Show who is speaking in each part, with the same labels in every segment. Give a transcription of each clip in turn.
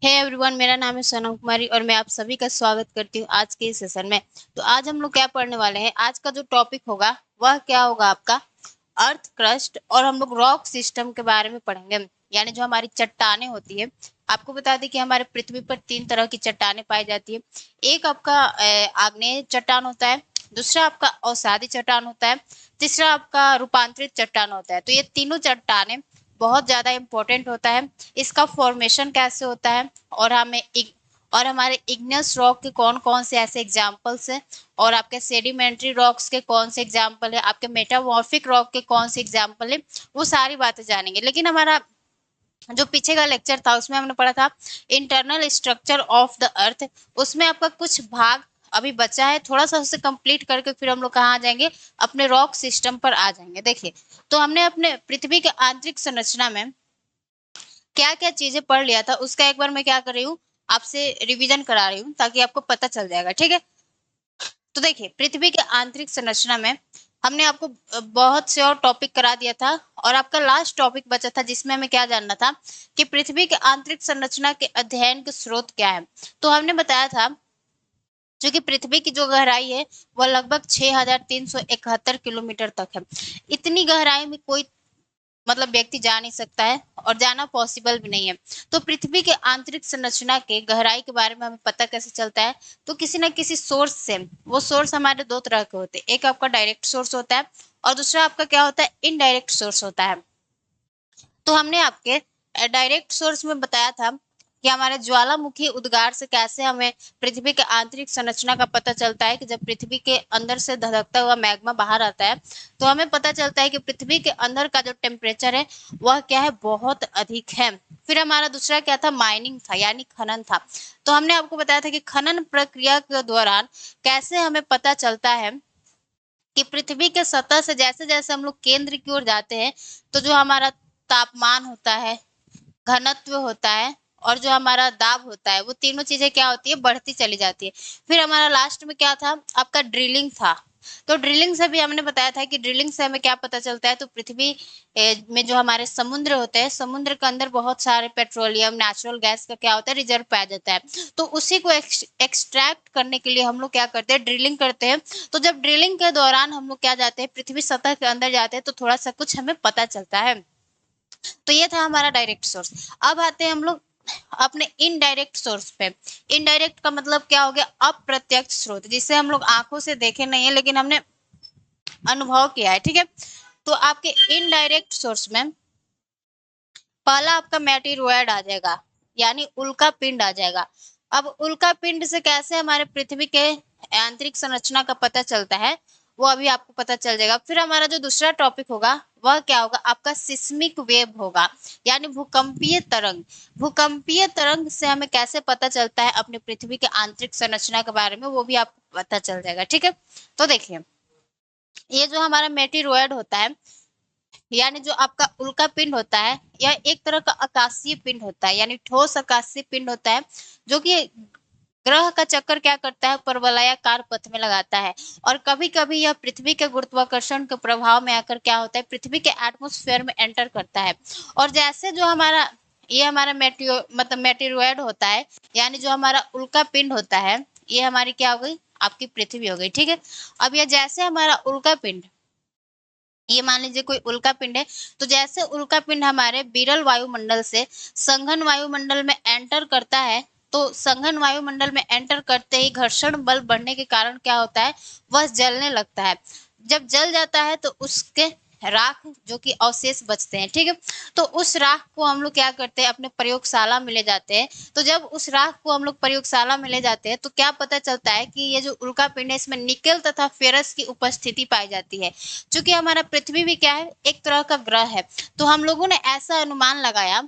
Speaker 1: Hey everyone, मेरा नाम है सोनम कुमारी और मैं आप सभी का स्वागत करती हूँ आज के इस सेशन में। तो आज हम लोग क्या पढ़ने वाले हैं। आज का जो टॉपिक होगा वह क्या होगा आपका अर्थ क्रस्ट, और हम लोग रॉक सिस्टम के बारे में पढ़ेंगे, यानी जो हमारी चट्टानें होती है। आपको बता दें कि हमारे पृथ्वी पर 3 तरह की चट्टानें पाई जाती है। एक आपका आग्नेय चट्टान होता है, दूसरा आपका अवसादी चट्टान होता है, तीसरा आपका रूपांतरित चट्टान होता है। तो ये तीनों चट्टानें बहुत ज्यादा इंपॉर्टेंट होता है। इसका फॉर्मेशन कैसे होता है, और और हमारे इग्नियस रॉक के कौन कौन से ऐसे एग्जाम्पल्स हैं, और आपके सेडिमेंट्री रॉक्स के कौन से एग्जाम्पल है, आपके मेटामॉर्फिक रॉक के कौन से एग्जाम्पल है, वो सारी बातें जानेंगे। लेकिन हमारा जो पीछे का लेक्चर था उसमें हमने पढ़ा था internal structure of the earth. उसमें आपका कुछ भाग अभी बचा है, थोड़ा सा उसे कंप्लीट करके फिर हम लोग कहाँ आ जाएंगे, अपने रॉक सिस्टम पर आ जाएंगे। देखिए, तो हमने अपने पृथ्वी के आंतरिक संरचना में क्या क्या चीजें पढ़ लिया था, उसका एक बार मैं क्या कर रही हूँ, आपसे रिवीजन करा रही हूँ ताकि आपको पता चल जाएगा। ठीक है, तो देखिए, पृथ्वी के आंतरिक संरचना में हमने आपको बहुत से और टॉपिक करा दिया था, और आपका लास्ट टॉपिक बचा था जिसमें हमें क्या जानना था कि पृथ्वी के आंतरिक संरचना के अध्ययन के स्रोत क्या है। तो हमने बताया था जो कि पृथ्वी की जो गहराई है वह लगभग 6371 किलोमीटर तक है। इतनी गहराई में कोई मतलब व्यक्ति जा नहीं सकता है, और जाना पॉसिबल भी नहीं है। तो पृथ्वी के आंतरिक संरचना के गहराई के बारे में हमें पता कैसे चलता है, तो किसी न किसी सोर्स से। वो सोर्स हमारे 2 तरह के होते हैं, एक आपका डायरेक्ट सोर्स होता है और दूसरा आपका क्या होता है, इनडायरेक्ट सोर्स होता है। तो हमने आपके डायरेक्ट सोर्स में बताया था कि हमारे ज्वालामुखी उद्गार से कैसे हमें पृथ्वी के आंतरिक संरचना का पता चलता है, कि जब पृथ्वी के अंदर से धधकता हुआ मैग्मा बाहर आता है तो हमें पता चलता है कि पृथ्वी के अंदर का जो टेम्परेचर है वह क्या है, बहुत अधिक है। फिर हमारा दूसरा क्या था, माइनिंग था, यानी खनन था। तो हमने आपको बताया था कि खनन प्रक्रिया के दौरान कैसे हमें पता चलता है कि पृथ्वी के सतह से जैसे जैसे हम लोग केंद्र की ओर जाते हैं तो जो हमारा तापमान होता है, घनत्व होता है, और जो हमारा दाब होता है, वो तीनों चीजें क्या होती है, बढ़ती चली जाती है। फिर हमारा लास्ट में क्या था, आपका ड्रिलिंग था। तो ड्रिलिंग से भी हमने बताया था कि ड्रिलिंग से हमें क्या पता चलता है, तो पृथ्वी में जो हमारे समुद्र होते हैं, समुद्र के अंदर बहुत सारे पेट्रोलियम नेचुरल गैस का क्या होता है, रिजर्व पाया जाता है। तो उसी को एक्सट्रैक्ट करने के लिए हम लोग क्या करते हैं, ड्रिलिंग करते हैं। तो जब ड्रिलिंग के दौरान हम लोग क्या जाते हैं, पृथ्वी सतह के अंदर जाते हैं, तो थोड़ा सा कुछ हमें पता चलता है। तो ये था हमारा डायरेक्ट सोर्स। अब आते हैं हम लोग अपने इनडायरेक्ट सोर्स पे। इनडायरेक्ट का मतलब क्या हो गया, अप्रत्यक्ष स्रोत, जिसे हम लोग आंखों से देखे नहीं है लेकिन हमने अनुभव किया है। ठीक है, तो आपके इनडायरेक्ट सोर्स में पहला आपका मेटेरॉयड आ जाएगा, यानी उल्का पिंड आ जाएगा। अब उल्का पिंड से कैसे हमारे पृथ्वी के आंतरिक संरचना का पता चलता है, वो अभी आपको पता चल जाएगा। फिर हमारा जो दूसरा टॉपिक होगा वह क्या होगा, आपका सिस्मिक वेव होगा, यानी भूकंपीय तरंग। भूकंपीय तरंग से हमें कैसे पता चलता है अपने पृथ्वी के आंतरिक संरचना के बारे में, वो भी आपको पता चल जाएगा। ठीक है, तो देखिए, ये जो हमारा मेटेरॉयड होता है, यानी जो आपका उल्का पिंड होता है, यह एक तरह का आकाशीय पिंड होता है, यानी ठोस आकाशीय पिंड होता है, जो कि ग्रह का चक्कर क्या करता है, परवलयाकार पथ में लगाता है। और कभी कभी यह पृथ्वी के गुरुत्वाकर्षण के प्रभाव में आकर क्या होता है, पृथ्वी के एटमोस्फेयर में एंटर करता है। और जैसे जो हमारा ये हमारा मतलब मेटेरॉयड होता है, यानी जो हमारा उल्का पिंड होता है, ये हमारी क्या हो गई, आपकी पृथ्वी हो गई। ठीक है, अब यह जैसे हमारा उल्का पिंड, ये मान लीजिए कोई उल्का पिंड है, तो जैसे उल्का पिंड हमारे विरल वायुमंडल से संघन वायुमंडल में एंटर करता है, तो संघन वायुमंडल में एंटर करते ही घर्षण बल बढ़ने के कारण क्या होता है, वह जलने लगता है। जब जल जाता है तो उसके राख जो कि अवशेष बचते हैं। ठीक है, तो उस राख को हम लोग क्या करते हैं, अपने प्रयोगशाला में ले जाते हैं। तो जब उस राख को हम लोग प्रयोगशाला में ले जाते हैं तो क्या पता चलता है कि ये जो उल्का पिंड है इसमें निकेल तथा फेरस की उपस्थिति पाई जाती है। चूंकि हमारा पृथ्वी भी क्या है, एक तरह का ग्रह है, तो हम लोगों ने ऐसा अनुमान लगाया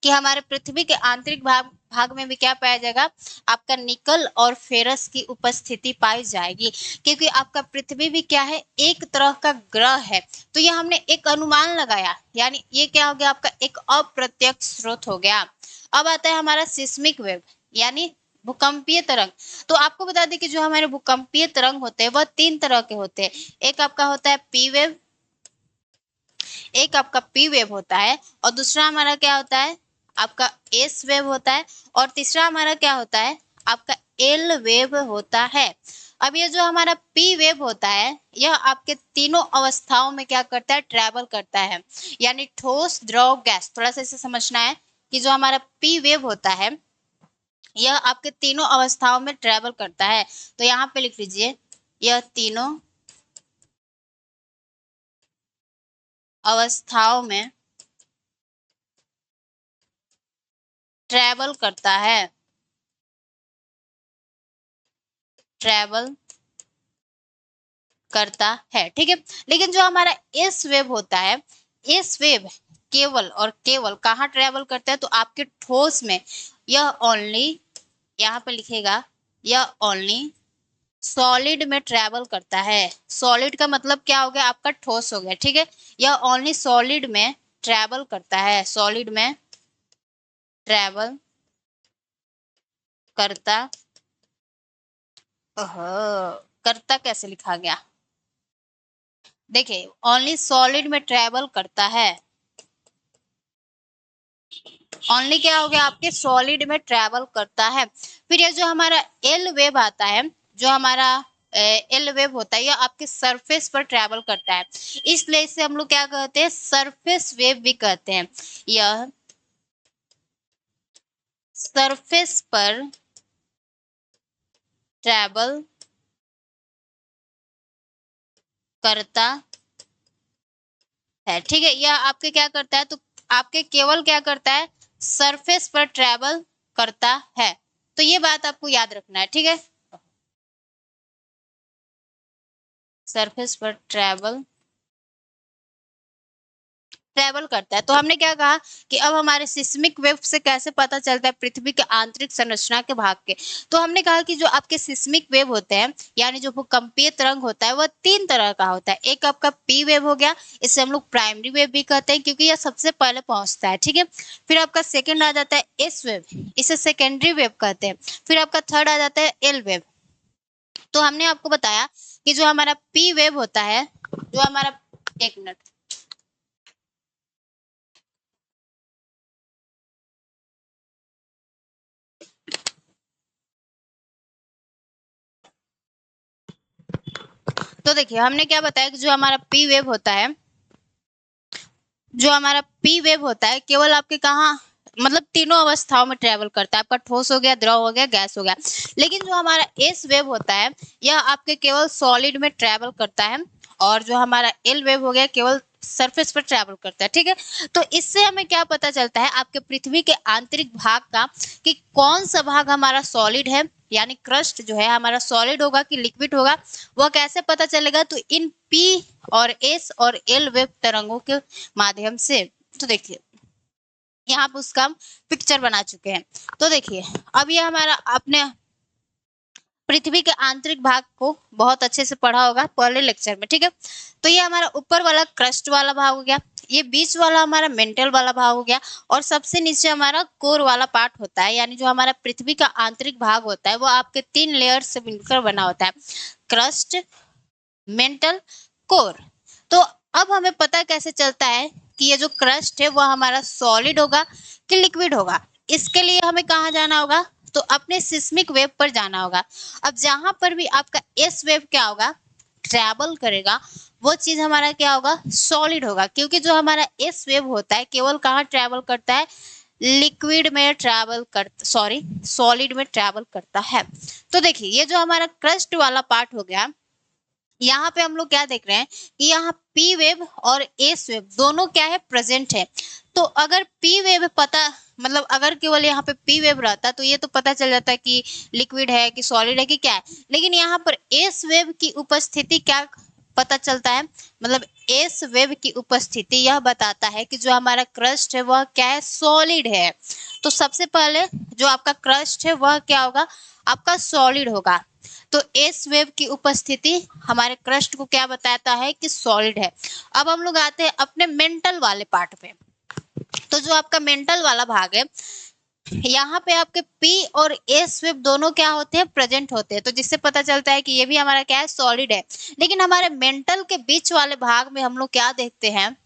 Speaker 1: कि हमारे पृथ्वी के आंतरिक भाग भाग में भी क्या पाया जाएगा, आपका निकल और फेरस की उपस्थिति पाई जाएगी, क्योंकि आपका पृथ्वी भी क्या है, एक तरह का ग्रह है। तो ये हमने एक अनुमान लगाया, यानी ये क्या हो गया, आपका एक अप्रत्यक्ष स्रोत हो गया। अब आता है हमारा सिस्मिक वेव, यानी भूकंपीय तरंग। तो आपको बता दें कि जो हमारे भूकंपीय तरंग होते हैं वह 3 तरह के होते हैं। एक आपका होता है पी वेव, एक आपका पी वेव होता है, और दूसरा हमारा क्या होता है, आपका एस वेव होता है, और तीसरा हमारा क्या होता है, आपका एल वेव होता है। अब ये जो हमारा पी वेव होता है, यह आपके तीनों अवस्थाओं में क्या करता है, ट्रैवल करता है, यानी ठोस, द्रव, गैस। थोड़ा सा इसे समझना है कि जो हमारा पी वेव होता है यह आपके तीनों अवस्थाओं में ट्रैवल करता है। तो यहाँ पे लिख लीजिए, यह तीनों अवस्थाओं में ट्रैवल करता है, ट्रैवल करता है, ठीक है। लेकिन जो हमारा एस वेव होता है, एस वेव केवल और केवल कहाँ ट्रैवल करता है, तो आपके ठोस में। यह ओनली, यहाँ पे लिखेगा, यह ओनली सॉलिड में ट्रैवल करता है। सॉलिड का मतलब क्या हो गया, आपका ठोस हो गया, ठीक है। यह ओनली सॉलिड में ट्रैवल करता है, सॉलिड में ट्रैवल करता। करता कैसे लिखा गया, देखिए, ओनली सॉलिड में ट्रैवल करता है, ओनली क्या हो गया, आपके सॉलिड में ट्रैवल करता है। फिर ये जो हमारा एल वेव आता है, जो हमारा एल वेव होता है, यह आपके सरफेस पर ट्रैवल करता है, इसलिए इसे हम लोग क्या कहते हैं, सरफेस वेव भी कहते हैं। यह सरफेस पर ट्रैवल करता है, ठीक है। यह आपके क्या करता है, तो आपके केवल क्या करता है, सरफेस पर ट्रैवल करता है। तो ये बात आपको याद रखना है, ठीक है। सरफेस पर ट्रैवल करता है। तो हमने क्या कहा कि अब हमारे सिस्मिक वेव से कैसे पता चलता है पृथ्वी के आंतरिक संरचना के भाग के। तो हमने कहा कि जो आपके सिस्मिक वेव होते हैं, यानी जो भूकंपीय तरंग होता है, वह तीन तरह का होता है। एक आपका पी वेव हो गया, इसे हम लोग प्राइमरी वेव भी कहते हैं, क्योंकि यह सबसे पहले पहुंचता है, ठीक है। फिर आपका सेकेंड आ जाता है एस वेव, इसे सेकेंडरी वेव कहते हैं। फिर आपका थर्ड आ जाता है एल वेव। तो हमने आपको बताया कि जो हमारा पी वेव होता है, जो हमारा, एक मिनट, तो देखिए हमने क्या बताया कि जो हमारा पी वेव होता है, जो हमारा पी वेव होता है, केवल आपके कहाँ, मतलब तीनों अवस्थाओं में ट्रेवल करता है, आपका ठोस हो गया, द्रव हो गया, गैस हो गया। लेकिन जो हमारा एस वेव होता है, यह आपके केवल सॉलिड में ट्रेवल करता है, और जो हमारा एल वेव हो गया, केवल सरफेस पर ट्रैवल करता है, ठीक है। तो इससे हमें क्या पता चलता है, आपके पृथ्वी के आंतरिक भाग का, कि कौन सा भाग हमारा सॉलिड है, यानी क्रस्ट जो है हमारा सॉलिड होगा कि लिक्विड होगा, वह कैसे पता चलेगा, तो इन पी और एस और एल वेव तरंगों के माध्यम से। तो देखिए यहाँ पर उसका हम पिक्चर बना चुके हैं। तो देखिए अब ये हमारा, अपने पृथ्वी के आंतरिक भाग को बहुत अच्छे से पढ़ा होगा पहले लेक्चर में, ठीक है। तो ये हमारा ऊपर वाला क्रस्ट वाला भाग हो गया, ये बीच वाला हमारा मेंटल वाला भाग हो गया, और सबसे नीचे हमारा कोर वाला पार्ट होता है, यानी जो हमारा पृथ्वी का आंतरिक भाग होता है, वो आपके तीन लेयर से मिलकर बना होता है, क्रस्ट, मेंटल, कोर। तो अब हमें पता कैसे चलता है कि ये जो क्रस्ट है वह हमारा सॉलिड होगा कि लिक्विड होगा। इसके लिए हमें कहाँ जाना होगा, तो अपने सिस्मिक वेव पर जाना होगा। अब जहां पर भी आपका एस वेव क्या होगा, ट्रैवल करेगा, वो चीज हमारा क्या होगा, सॉलिड होगा, क्योंकि जो हमारा एस वेव होता है केवल कहाँ ट्रैवल करता है, लिक्विड में ट्रैवल कर, सॉरी, सॉलिड में ट्रैवल करता है। तो देखिए ये जो हमारा क्रस्ट वाला पार्ट हो गया, यहाँ पे हम लोग क्या देख रहे हैं कि यहाँ पी वेव और एस वेव दोनों क्या है, प्रेजेंट है। तो अगर पी वेव पता, मतलब अगर केवल यहाँ पे पी वेव रहता तो ये तो पता चल जाता कि लिक्विड है कि सॉलिड है कि क्या है। लेकिन यहाँ पर एस वेव की उपस्थिति क्या पता चलता है, मतलब एस वेव की उपस्थिति यह बताता है कि जो हमारा क्रस्ट है वह क्या है, सॉलिड है। तो सबसे पहले जो आपका क्रस्ट है वह क्या होगा, आपका सॉलिड होगा। तो एस वेव की उपस्थिति हमारे क्रस्ट को क्या बताता है कि सॉलिड है। अब हम लोग आते हैं अपने मेंटल वाले पार्ट पे। तो जो आपका मेंटल वाला भाग है, यहाँ पे आपके पी और एस वेव दोनों क्या होते हैं, प्रेजेंट होते हैं, तो जिससे पता चलता है कि ये भी हमारा क्या है, सॉलिड है। लेकिन हमारे मेंटल के बीच वाले भाग में हम लोग क्या देखते हैं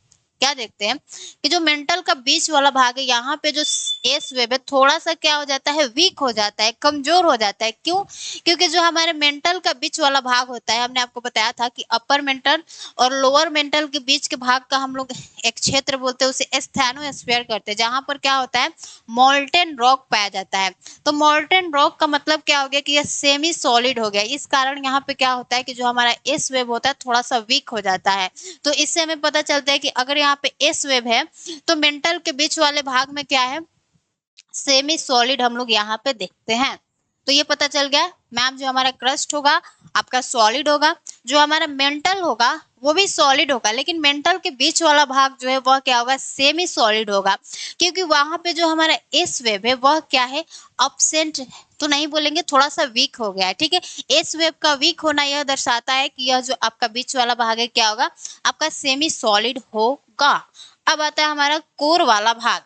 Speaker 1: क्या देखते हैं कि जो मेंटल का बीच वाला भाग है, यहाँ पे जो एस वेव है थोड़ा सा क्या हो जाता है, वीक हो जाता है, कमजोर हो जाता है। क्यों? क्योंकि जो हमारे मेंटल का बीच वाला भाग होता है, हमने आपको बताया था कि अपर मेंटल और लोअर मेंटल के बीच के भाग का हम लोग एक क्षेत्र बोलते हैं, उसे स्थैनोस्फीयर करते हैं, जहां पर क्या होता है, मोल्टेन रॉक पाया जाता है। तो मोल्टेन रॉक का मतलब क्या हो गया कि यह सेमी सॉलिड हो गया। इस कारण यहाँ पे क्या होता है कि जो हमारा एस वेव होता है थोड़ा सा वीक हो जाता है। तो इससे हमें पता चलता है कि अगर यहाँ पे एस वेव है तो मेंटल के बीच वाले भाग में क्या है, सेमी सॉलिड हम लोग यहाँ पे देखते हैं। तो ये पता चल गया मैम, जो हमारा क्रस्ट होगा आपका सॉलिड होगा, जो हमारा मेंटल होगा वो भी सॉलिड होगा, लेकिन मेंटल के बीच वाला भाग जो है वह क्या होगा, सेमी सॉलिड होगा, क्योंकि वहां पे जो हमारा एस वेव है वह क्या है, अपसेंट तो नहीं बोलेंगे, थोड़ा सा वीक हो गया है। ठीक है, एस वेव का वीक होना यह दर्शाता है कि यह जो आपका बीच वाला भाग है क्या होगा, आपका सेमी सॉलिड होगा। अब आता है हमारा कोर वाला भाग।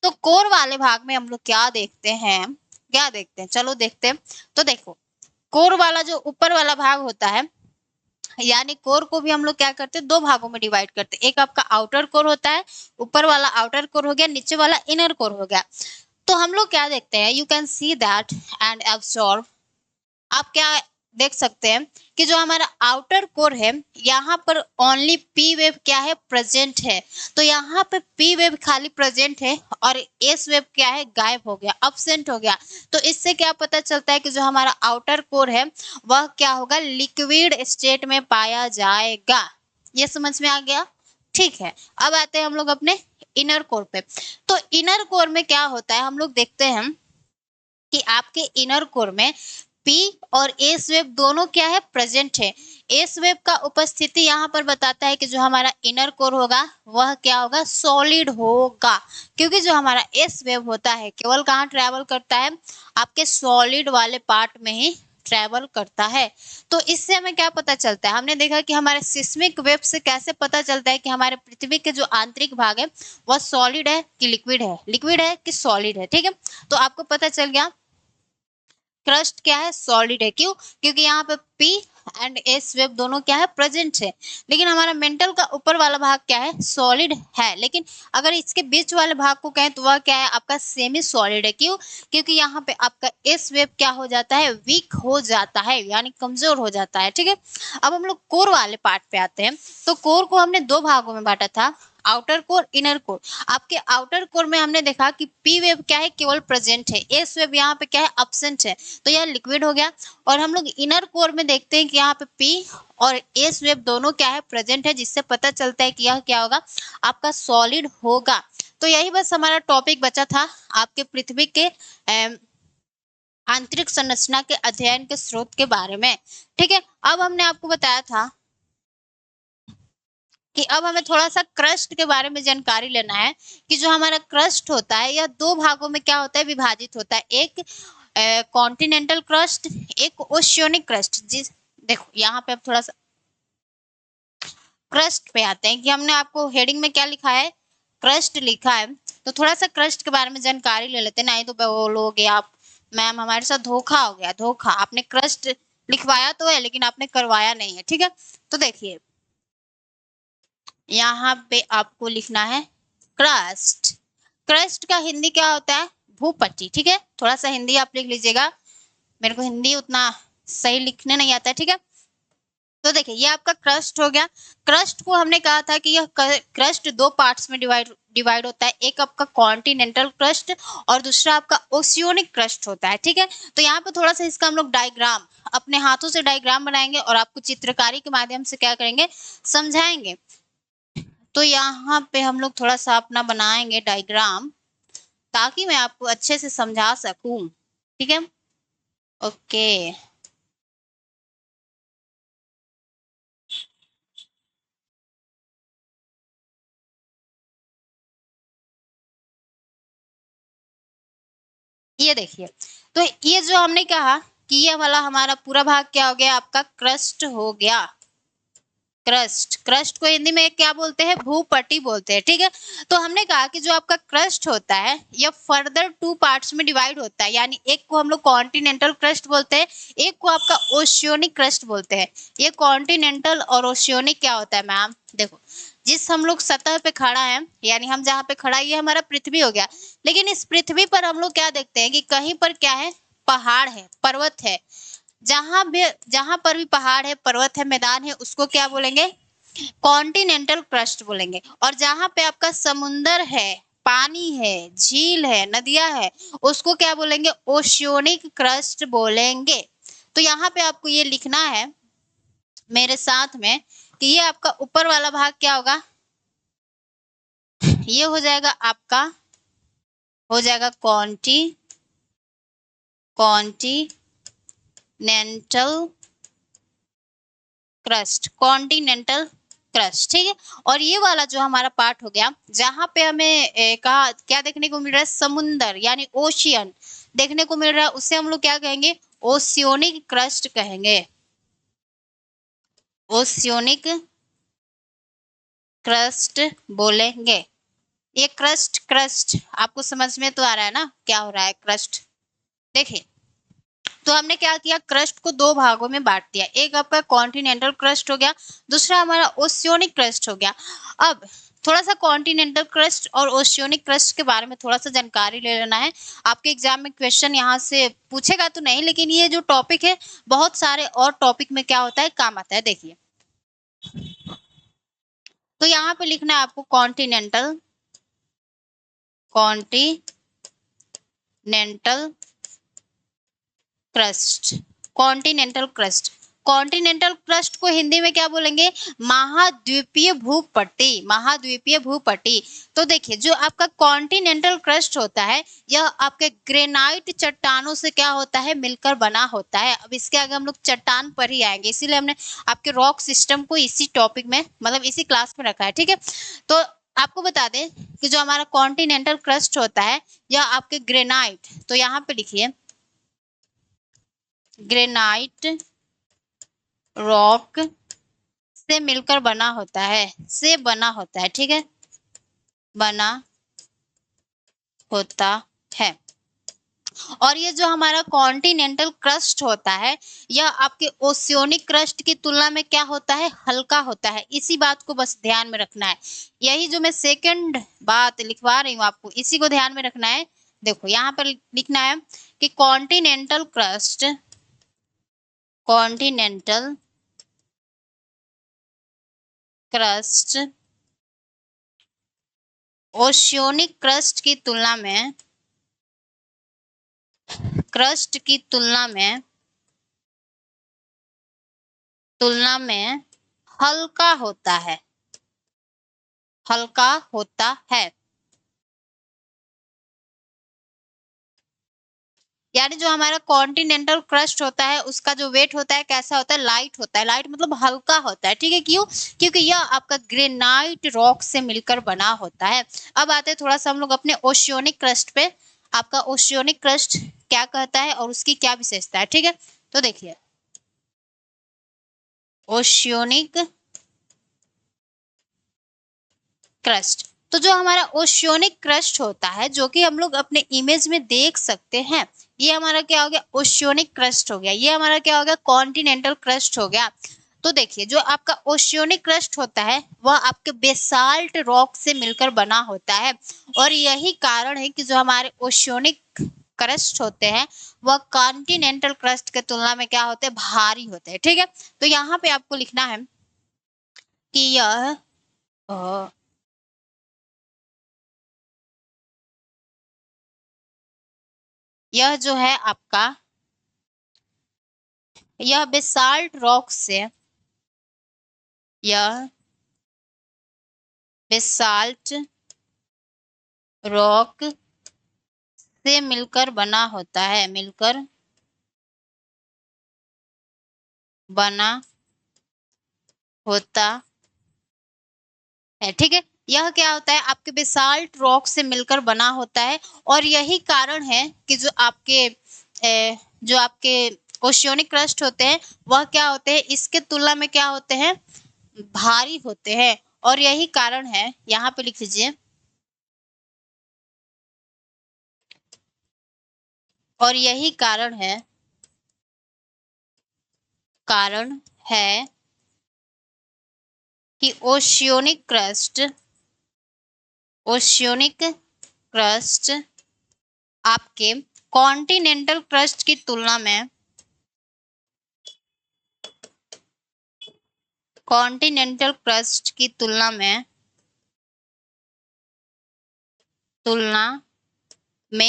Speaker 1: तो कोर वाले भाग में हम लोग क्या देखते हैं, क्या देखते हैं, चलो देखते हैं। तो देखो, कोर वाला जो ऊपर वाला भाग होता है, यानी कोर को भी हम लोग क्या करते हैं, दो भागों में डिवाइड करते हैं। एक आपका आउटर कोर होता है, ऊपर वाला आउटर कोर हो गया, नीचे वाला इनर कोर हो गया। तो हम लोग क्या देखते हैं, you can see that and absorb, आप क्या देख सकते हैं कि जो हमारा आउटर कोर है यहाँ पर ओनली पी वेव क्या है, प्रेजेंट है। तो यहाँ पे पी वेव खाली प्रेजेंट है और एस वेव क्या है, गायब हो गया, अब्सेंट हो गया। तो इससे क्या पता चलता है कि जो हमारा आउटर कोर है वह क्या होगा, लिक्विड स्टेट में पाया जाएगा। ये समझ में आ गया? ठीक है, अब आते हैं हम लोग अपने इनर कोर पे। तो इनर कोर में क्या होता है, हम लोग देखते हैं कि आपके इनर कोर में पी और एस वेव दोनों क्या है, प्रेजेंट है। एस वेव का उपस्थिति यहाँ पर बताता है कि जो हमारा इनर कोर होगा वह क्या होगा, सॉलिड होगा, क्योंकि जो हमारा एस वेव होता है केवल कहाँ ट्रेवल करता है, आपके सॉलिड वाले पार्ट में ही ट्रेवल करता है। तो इससे हमें क्या पता चलता है, हमने देखा कि हमारे सिस्मिक वेव से कैसे पता चलता है कि हमारे पृथ्वी के जो आंतरिक भाग है वह सॉलिड है कि लिक्विड है, लिक्विड है कि सॉलिड है। ठीक है, तो आपको पता चल गया क्रस्ट क्या है, सॉलिड है। क्यों? क्योंकि यहाँ पे पी एंड एस वेव दोनों क्या है, प्रेजेंट है। लेकिन हमारा मेंटल का ऊपर वाला भाग क्या है, सॉलिड है। लेकिन अगर इसके बीच वाले भाग को कहें तो वह क्या है, आपका सेमी सॉलिड है। क्यों? क्योंकि यहाँ पे आपका एस वेव क्या हो जाता है, वीक हो जाता है, यानी कमजोर हो जाता है। ठीक है, अब हम लोग कोर वाले पार्ट पे आते हैं। तो कोर को हमने दो भागों में बांटा था, आउटर कोर, इनर कोर। आपके आउटर कोर में हमने देखा कि पी वेव क्या है, केवल प्रेजेंट है, एस वेव यहाँ पे क्या है, अब्सेंट है, तो यह लिक्विड हो गया। और हम लोग इनर कोर में देखते हैं कि यहाँ पे पी और एस वेव दोनों क्या है, प्रेजेंट है, जिससे पता चलता है कि यह क्या होगा, आपका सॉलिड होगा। तो यही बस हमारा टॉपिक बचा था आपके पृथ्वी के आंतरिक संरचना के अध्ययन के स्रोत के बारे में। ठीक है, अब हमने आपको बताया था कि अब हमें थोड़ा सा क्रस्ट के बारे में जानकारी लेना है कि जो हमारा क्रस्ट होता है यह दो भागों में क्या होता है, विभाजित होता है। एक कॉन्टिनेंटल क्रस्ट, एक ओशियनिक क्रस्ट। जिस देखो यहाँ पे अब थोड़ा सा क्रस्ट पे आते हैं कि हमने आपको हेडिंग में क्या लिखा है, क्रस्ट लिखा है। तो थोड़ा सा क्रस्ट के बारे में जानकारी ले लेते हैं, नहीं तो बोलोगे आप मैम हमारे साथ धोखा हो गया। धोखा, आपने क्रस्ट लिखवाया तो है लेकिन आपने करवाया नहीं है। ठीक है, तो देखिए यहाँ पे आपको लिखना है क्रस्ट। क्रस्ट का हिंदी क्या होता है, भूपट्टी। ठीक है, थोड़ा सा हिंदी आप लिख लीजिएगा, मेरे को हिंदी उतना सही लिखने नहीं आता है। ठीक है, तो देखिए ये आपका क्रस्ट हो गया। क्रस्ट को हमने कहा था कि यह क्रस्ट दो पार्ट्स में डिवाइड होता है। एक आपका कॉन्टिनेंटल क्रस्ट और दूसरा आपका ओशियनिक क्रस्ट होता है। ठीक है, तो यहाँ पे थोड़ा सा इसका हम लोग डायग्राम अपने हाथों से डायग्राम बनाएंगे और आपको चित्रकारी के माध्यम से क्या करेंगे, समझाएंगे। तो यहाँ पे हम लोग थोड़ा सा अपना बनाएंगे डायग्राम ताकि मैं आपको अच्छे से समझा सकूं। ठीक है, ओके। ये देखिए, तो ये जो हमने कहा कि ये वाला हमारा पूरा भाग क्या हो गया, आपका क्रस्ट हो गया। क्रस्ट, क्रस्ट को हिंदी में क्या बोलते हैं, भूपट्टी बोलते हैं। ठीक है, तो हमने कहा कि जो आपका क्रस्ट होता है यह फर्दर टू पार्ट्स में डिवाइड होता है, यानी एक को हम लोग कॉन्टिनेंटल क्रस्ट बोलते हैं, एक को आपका ओशियनिक क्रस्ट बोलते हैं। ये कॉन्टिनेंटल और ओशियनिक क्या होता है मैम, देखो जिस हम लोग सतह पे खड़ा है, यानी हम जहाँ पे खड़ा है ये हमारा पृथ्वी हो गया, लेकिन इस पृथ्वी पर हम लोग क्या देखते हैं कि कहीं पर क्या है, पहाड़ है, पर्वत है। जहां पर भी पहाड़ है, पर्वत है, मैदान है, उसको क्या बोलेंगे, कॉन्टिनेंटल क्रस्ट बोलेंगे। और जहां पे आपका समुंदर है, पानी है, झील है, नदियां है, उसको क्या बोलेंगे, ओशियोनिक क्रस्ट बोलेंगे। तो यहाँ पे आपको ये लिखना है मेरे साथ में कि ये आपका ऊपर वाला भाग क्या होगा, ये हो जाएगा आपका, हो जाएगा कॉन्टिनेंटल क्रस्ट, कॉन्टिनेंटल क्रस्ट, ठीक है। और ये वाला जो हमारा पार्ट हो गया, जहां पे हमें कहा क्या देखने को मिल रहा है, समुंदर यानी ओशियन देखने को मिल रहा है, उससे हम लोग क्या कहेंगे, ओशियोनिक क्रस्ट कहेंगे, ओशियोनिक क्रस्ट बोलेंगे। ये क्रस्ट क्रस्ट आपको समझ में तो आ रहा है ना, क्या हो रहा है क्रस्ट। देखिए, तो हमने क्या किया, क्रस्ट को दो भागों में बांट दिया, एक आपका कॉन्टिनेंटल क्रस्ट हो गया, दूसरा हमारा ओशियोनिक क्रस्ट हो गया। अब थोड़ा सा कॉन्टिनेंटल क्रस्ट और ओशियोनिक क्रस्ट के बारे में थोड़ा सा जानकारी ले लेना है। आपके एग्जाम में क्वेश्चन यहाँ से पूछेगा तो नहीं, लेकिन ये जो टॉपिक है बहुत सारे और टॉपिक में क्या होता है, काम आता है। देखिए, तो यहाँ पे लिखना है आपको continental crust, continental crust. Continental crust को हिंदी में क्या बोलेंगे, महाद्वीपीय भूपट्टी, महाद्वीपीय भूपट्टी। तो देखिए, जो आपका कॉन्टिनेंटल क्रस्ट होता है, यह आपके ग्रेनाइट चट्टानों से क्या होता है, मिलकर बना होता है। अब इसके आगे हम लोग चट्टान पर ही आएंगे, इसीलिए हमने आपके रॉक सिस्टम को इसी टॉपिक में, मतलब इसी क्लास में रखा है, ठीक है। तो आपको बता दें कि जो हमारा कॉन्टिनेंटल क्रस्ट होता है, यह आपके ग्रेनाइट, तो यहाँ पे लिखिए ग्रेनाइट रॉक से मिलकर बना होता है, से बना होता है, ठीक है, बना होता है। और ये जो हमारा कॉन्टिनेंटल क्रस्ट होता है, यह आपके ओशियोनिक क्रस्ट की तुलना में क्या होता है, हल्का होता है। इसी बात को बस ध्यान में रखना है, यही जो मैं सेकंड बात लिखवा रही हूँ आपको, इसी को ध्यान में रखना है। देखो, यहाँ पर लिखना है कि कॉन्टिनेंटल क्रस्ट ओशियोनिक क्रस्ट की तुलना में, क्रस्ट की तुलना में हल्का होता है, हल्का होता है। यानी जो हमारा कॉन्टिनेंटल क्रस्ट होता है, उसका जो वेट होता है कैसा होता है, लाइट होता है। लाइट मतलब हल्का होता है, ठीक है। क्यों, क्योंकि यह आपका ग्रेनाइट रॉक से मिलकर बना होता है। अब आते हैं थोड़ा सा हम लोग अपने ओशियोनिक क्रस्ट पे। आपका ओशियोनिक क्रस्ट क्या कहता है और उसकी क्या विशेषता है, ठीक है। तो देखिए, ओशियोनिक क्रस्ट, तो जो हमारा ओशियोनिक क्रस्ट होता है, जो कि हम लोग अपने इमेज में देख सकते हैं, ये हमारा क्या हो गया, ओशियोनिक क्रस्ट हो गया। ये हमारा क्या हो गया, कॉन्टिनेंटल क्रस्ट हो गया। तो देखिए, जो आपका ओशियोनिक क्रस्ट होता है, वह आपके बेसाल्ट रॉक से मिलकर बना होता है। और यही कारण है कि जो हमारे ओशियोनिक क्रस्ट होते हैं, वह कॉन्टिनेंटल क्रस्ट के तुलना में क्या होते हैं, भारी होते हैं, ठीक है। तो यहाँ पे आपको लिखना है कि यह जो है आपका, यह बेसाल्ट रॉक से, यह बेसाल्ट रॉक से मिलकर बना होता है, मिलकर बना होता है, ठीक है। यह क्या होता है, आपके बेसाल्ट रॉक से मिलकर बना होता है। और यही कारण है कि जो आपके ओशियोनिक क्रस्ट होते हैं, वह क्या होते हैं, इसके तुलना में क्या होते हैं, भारी होते हैं। और यही कारण है, यहाँ पे लिख लीजिए, और यही कारण है कि ओशियोनिक क्रस्ट आपके कॉन्टिनेंटल क्रस्ट की तुलना में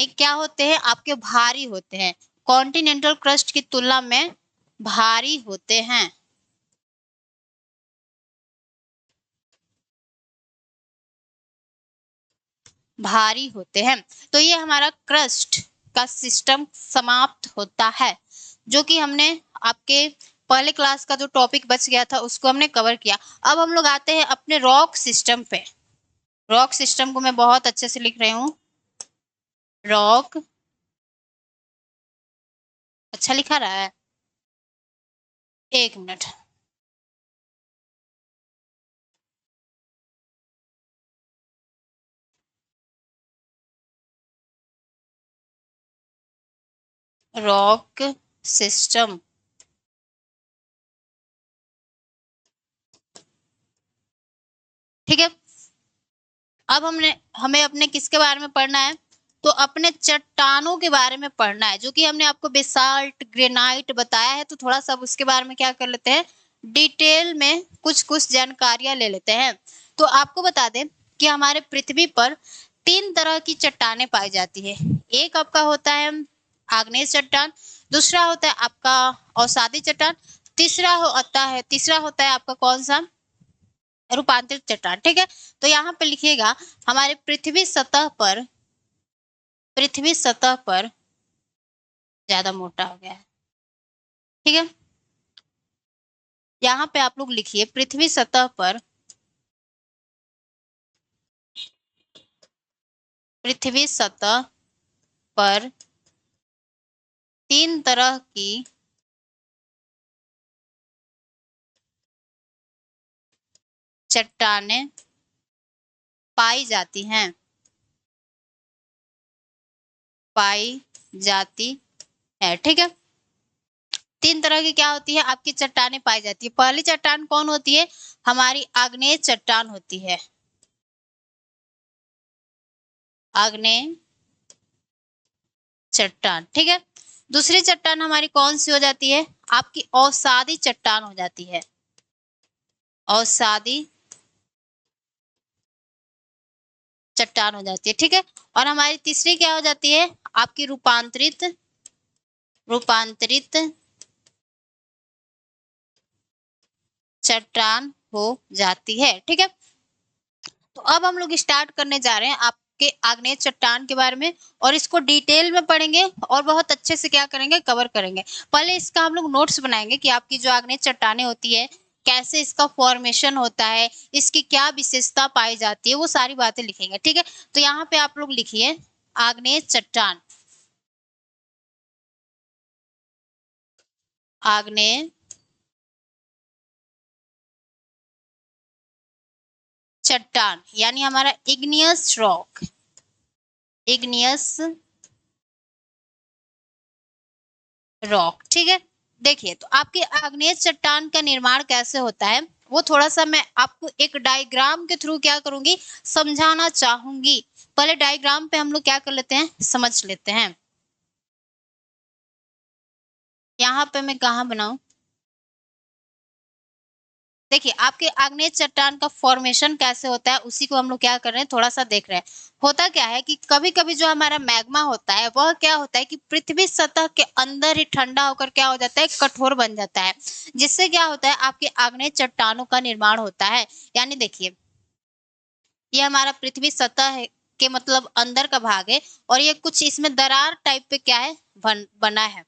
Speaker 1: क्या होते हैं, आपके भारी होते हैं। कॉन्टिनेंटल क्रस्ट की तुलना में भारी होते हैं। तो ये हमारा क्रस्ट का सिस्टम समाप्त होता है, जो कि हमने आपके पहले क्लास का जो टॉपिक बच गया था उसको हमने कवर किया। अब हम लोग आते हैं अपने रॉक सिस्टम पे। रॉक सिस्टम को मैं बहुत अच्छे से लिख रही हूँ, रॉक। अच्छा लिखा रहा है, एक मिनट। रॉक सिस्टम, ठीक है। अब हमें अपने किसके बारे में पढ़ना है, तो अपने चट्टानों के बारे में पढ़ना है, जो कि हमने आपको बेसाल्ट ग्रेनाइट बताया है। तो थोड़ा सा उसके बारे में क्या कर लेते हैं, डिटेल में कुछ कुछ जानकारियां ले लेते हैं। तो आपको बता दें कि हमारे पृथ्वी पर 3 तरह की चट्टानें पाई जाती है। एक आपका होता है आग्नेय चट्टान, दूसरा होता है आपका अवसादी चट्टान, तीसरा होता है आपका कौन सा, रूपांतरित चट्टान, ठीक है। तो यहाँ पे लिखिएगा हमारे पृथ्वी सतह पर ज्यादा मोटा हो गया है, ठीक है। यहाँ पे आप लोग लिखिए पृथ्वी सतह पर 3 तरह की चट्टानें पाई जाती हैं, ठीक है। 3 तरह की क्या होती है, आपकी चट्टानें पाई जाती है। पहली चट्टान कौन होती है, हमारी आग्नेय चट्टान होती है, आग्नेय चट्टान, ठीक है। दूसरी चट्टान हमारी कौन सी हो जाती है, आपकी अवसादी चट्टान हो जाती है, अवसादी चट्टान हो जाती है, ठीक है। और हमारी तीसरी क्या हो जाती है, आपकी रूपांतरित चट्टान हो जाती है, ठीक है। तो अब हम लोग स्टार्ट करने जा रहे हैं आपके आग्नेय चट्टान के बारे में, और इसको डिटेल में पढ़ेंगे और बहुत अच्छे से क्या करेंगे, कवर करेंगे। पहले इसका हम लोग नोट्स बनाएंगे कि आपकी जो आग्नेय चट्टानें होती है, कैसे इसका फॉर्मेशन होता है, इसकी क्या विशेषता पाई जाती है, वो सारी बातें लिखेंगे, ठीक है। तो यहाँ पे आप लोग लिखिए आग्नेय चट्टान, आग्नेय चट्टान यानी हमारा इग्नियस रॉक, इग्नियस रॉक, ठीक है। देखिए, तो आपके आग्नेय चट्टान का निर्माण कैसे होता है, वो थोड़ा सा मैं आपको एक डायग्राम के थ्रू क्या करूंगी, समझाना चाहूंगी। पहले डायग्राम पे हम लोग क्या कर लेते हैं, समझ लेते हैं। यहाँ पे मैं कहाँ बनाऊं, देखिए आपके आग्नेय चट्टान का फॉर्मेशन कैसे होता है, उसी को हम लोग क्या कर रहे हैं, थोड़ा सा देख रहे हैं। होता क्या है कि कभी कभी जो हमारा मैग्मा होता है, वह क्या होता है कि पृथ्वी सतह के अंदर ही ठंडा होकर क्या हो जाता है, कठोर बन जाता है, जिससे क्या होता है, आपके आग्नेय चट्टानों का निर्माण होता है। यानी देखिए, ये हमारा पृथ्वी सतह है के मतलब अंदर का भाग है, और ये कुछ इसमें दरार टाइप पे क्या है, बना है।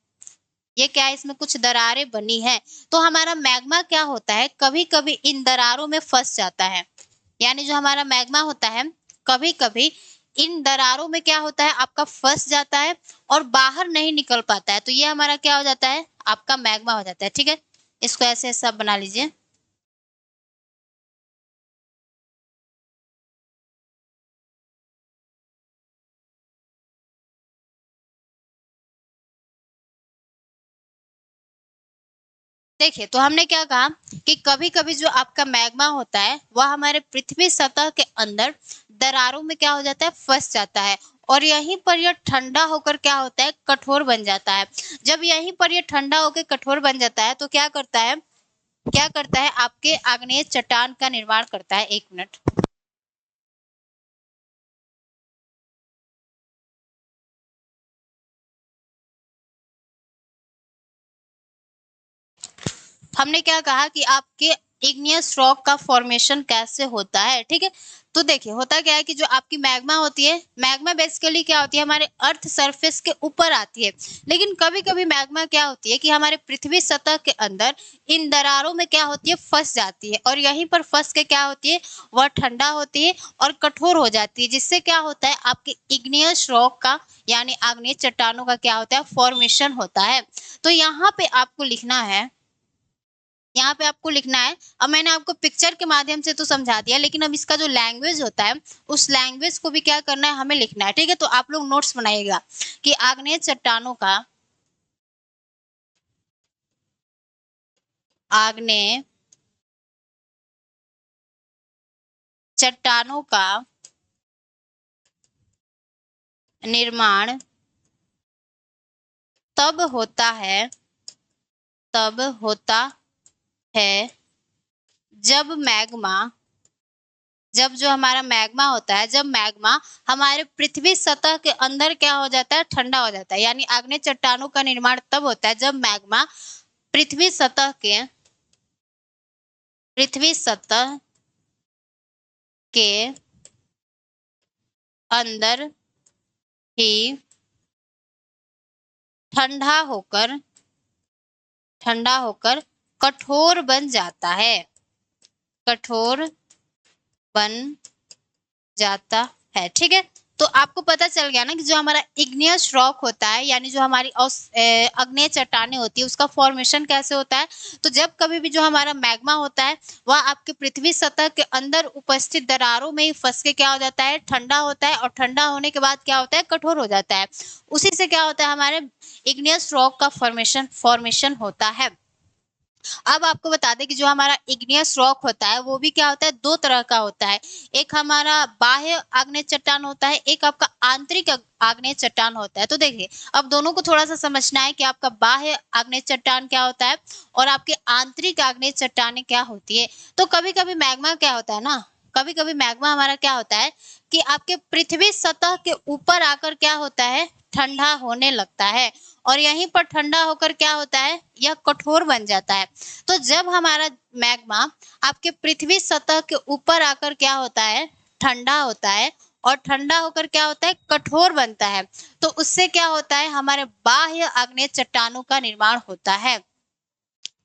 Speaker 1: ये क्या है, इसमें कुछ दरारें बनी है। तो हमारा मैग्मा क्या होता है, कभी कभी इन दरारों में फंस जाता है। यानी जो हमारा मैग्मा होता है, कभी कभी इन दरारों में क्या होता है, आपका फंस जाता है और बाहर नहीं निकल पाता है। तो ये हमारा क्या हो जाता है, आपका मैग्मा हो जाता है, ठीक है। इसको ऐसे सब बना लीजिए। देखिए, तो हमने क्या कहा कि कभी-कभी जो आपका मैग्मा होता है, वह हमारे पृथ्वी सतह के अंदर दरारों में क्या हो जाता है, फँस जाता है और यहीं पर यह ठंडा होकर क्या होता है, कठोर बन जाता है। जब यहीं पर ये ठंडा होकर कठोर बन जाता है, तो क्या करता है आपके आग्नेय चट्टान का निर्माण करता है। 1 मिनट। हमने क्या कहा कि आपके इग्नियस रॉक का फॉर्मेशन कैसे होता है, ठीक है। तो देखिए, होता क्या है कि जो आपकी मैग्मा होती है, मैग्मा बेसिकली क्या होती है, हमारे अर्थ सरफेस के ऊपर आती है। लेकिन कभी कभी मैग्मा क्या होती है कि हमारे पृथ्वी सतह के अंदर इन दरारों में क्या होती है, फंस जाती है और यहीं पर फंस के क्या होती है, वह ठंडा होती है और कठोर हो जाती है, जिससे क्या होता है आपके इग्नियस रॉक का यानी आग्नेय चट्टानों का क्या होता है, फॉर्मेशन होता है। तो यहाँ पे आपको लिखना है, यहाँ पे आपको लिखना है। अब मैंने आपको पिक्चर के माध्यम से तो समझा दिया, लेकिन अब इसका जो लैंग्वेज होता है, उस लैंग्वेज को भी क्या करना है, हमें लिखना है, ठीक है। तो आप लोग नोट्स बनाइएगा कि आग्नेय चट्टानों का निर्माण तब होता है तब होता है जब मैग्मा जब जो हमारा मैग्मा होता है, जब मैग्मा हमारे पृथ्वी सतह के अंदर क्या हो जाता है, ठंडा हो जाता है। यानी आग्नेय चट्टानों का निर्माण तब होता है जब मैग्मा पृथ्वी सतह के पृथ्वी सतह के अंदर ही ठंडा होकर कठोर बन जाता है, कठोर बन जाता है, ठीक है। तो आपको पता चल गया ना कि जो हमारा इग्नियस रॉक होता है, यानी जो हमारी अग्नेय चट्टानें होती है, उसका फॉर्मेशन कैसे होता है। तो जब कभी भी जो हमारा मैग्मा होता है, वह आपके पृथ्वी सतह के अंदर उपस्थित दरारों में ही फंस के क्या हो जाता है, ठंडा होता है और ठंडा होने के बाद क्या होता है, कठोर हो जाता है। उसी से क्या होता है, हमारे इग्नियस रॉक का फॉर्मेशन होता है। अब आपको बता दें कि जो हमारा इग्नियस रॉक होता है, वो भी क्या होता है, 2 तरह का होता है। एक हमारा बाह्य आग्नेय चट्टान होता है, एक आपका आंतरिक आग्नेय चट्टान होता है। तो देखिए, अब दोनों को थोड़ा सा समझना है कि आपका बाह्य आग्नेय चट्टान क्या होता है और आपके आंतरिक आग्नेय चट्टानें क्या होती है। तो कभी कभी मैग्मा क्या होता है ना, कभी कभी मैग्मा हमारा क्या होता है कि आपके पृथ्वी सतह के ऊपर आकर क्या होता है, ठंडा होने लगता है और यहीं पर ठंडा होकर क्या होता है, यह कठोर बन जाता है। तो जब हमारा मैग्मा आपके पृथ्वी सतह के ऊपर आकर क्या होता है, ठंडा होता है और ठंडा होकर क्या होता है, कठोर बनता है, तो उससे क्या होता है, हमारे बाह्य आग्नेय चट्टानों का निर्माण होता है।